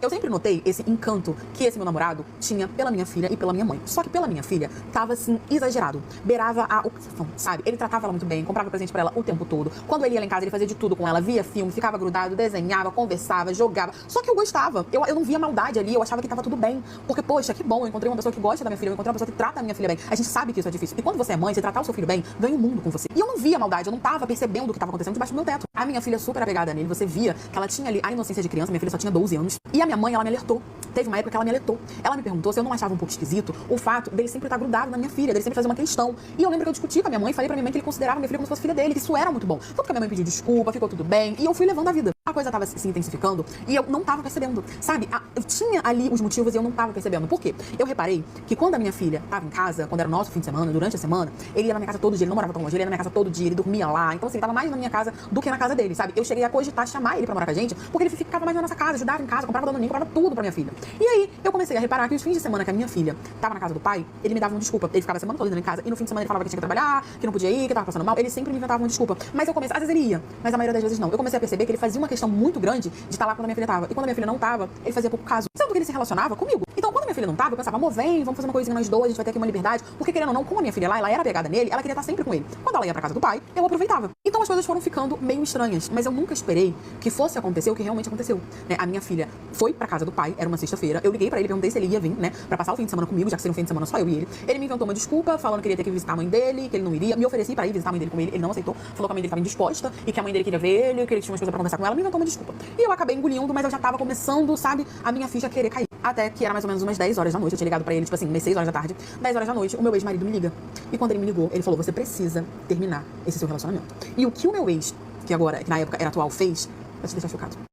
Eu sempre notei esse encanto que esse meu namorado tinha pela minha filha e pela minha mãe. Só que pela minha filha, tava assim, exagerado. Beirava a obsessão, sabe? Ele tratava ela muito bem, comprava presente pra ela o tempo todo. Quando ele ia lá em casa, ele fazia de tudo com ela, via filme, ficava grudado, desenhava, conversava, jogava. Só que eu gostava. Eu não via maldade ali, eu achava que tava tudo bem. Porque, poxa, que bom, eu encontrei uma pessoa que gosta da minha filha, eu encontrei uma pessoa que trata a minha filha bem. A gente sabe que isso é difícil. E quando você é mãe, você tratar o seu filho bem, ganha o mundo com você. E eu não via maldade, eu não tava percebendo o que tava acontecendo debaixo do meu teto. A minha filha super apegada nele, você via que ela tinha ali a inocência de criança, minha filha só tinha 12 anos. E a minha mãe, ela me alertou. Teve uma época que ela me alertou. Ela me perguntou se eu não achava um pouco esquisito o fato dele sempre estar grudado na minha filha, dele sempre fazer uma questão. E eu lembro que eu discuti com a minha mãe, falei pra minha mãe que ele considerava minha filha como se fosse filha dele, que isso era muito bom. Tanto que a minha mãe pediu desculpa, ficou tudo bem, e eu fui levando a vida. A coisa tava se intensificando e eu não tava percebendo, sabe? Eu tinha ali os motivos e eu não tava percebendo. Por quê? Eu reparei que quando a minha filha tava em casa, quando era o nosso fim de semana, durante a semana, ele ia na minha casa todo dia, ele não morava tão longe, ele ia na minha casa todo dia, ele dormia lá. Então, assim, ele tava mais na minha casa do que na casa dele, sabe? Eu cheguei a cogitar chamar ele pra morar com a gente, porque ele ficava mais na nossa casa, ajudava em casa, comprava danoninho, comprava tudo pra minha filha. E aí, eu comecei a reparar que os fins de semana que a minha filha tava na casa do pai, ele me dava uma desculpa. Ele ficava a semana toda dentro em casa e no fim de semana ele falava que tinha que trabalhar, que não podia ir, que tava passando mal. Ele sempre me inventava uma desculpa. Mas eu comecei, às vezes ele ia, mas a maioria das vezes não. Eu comecei a perceber que ele fazia uma questão muito grande de estar lá quando a minha filha tava. E quando a minha filha não tava, ele fazia pouco caso. Sendo que ele se relacionava comigo. Então, quando a minha filha não tava, eu pensava, amor, vem, vamos fazer uma coisinha nós dois, a gente vai ter aqui uma liberdade. Porque querendo ou não, como a minha filha lá, ela era apegada nele, ela queria estar sempre com ele. Quando ela ia pra casa do pai, eu aproveitava. Então as coisas foram ficando meio estranhas. Mas eu nunca esperei que fosse acontecer o que realmente aconteceu. Né? A minha filha foi pra casa do pai, era uma sexta-feira. Eu liguei pra ele, perguntei se ele ia vir, né, pra passar o fim de semana comigo, já que seria um fim de semana só eu e ele. Ele me inventou uma desculpa, falando que ele ia ter que visitar a mãe dele, que ele não iria. Me ofereci pra ir visitar a mãe dele com ele, ele não aceitou. Falou que a mãe dele estava indisposta e que a mãe dele queria ver ele, que ele tinha umas coisas pra conversar com ela. Me inventou uma desculpa. E eu acabei engolindo, mas eu já tava começando, sabe, a minha ficha querer cair. Até que era mais ou menos umas 10 horas da noite. Eu tinha ligado pra ele, tipo assim, umas 6 horas da tarde. 10 horas da noite, o meu ex-marido me liga. E quando ele me ligou, ele falou, você precisa terminar esse seu relacionamento. E o que o meu ex, que agora, que na época era atual, fez, vai te deixar chocado.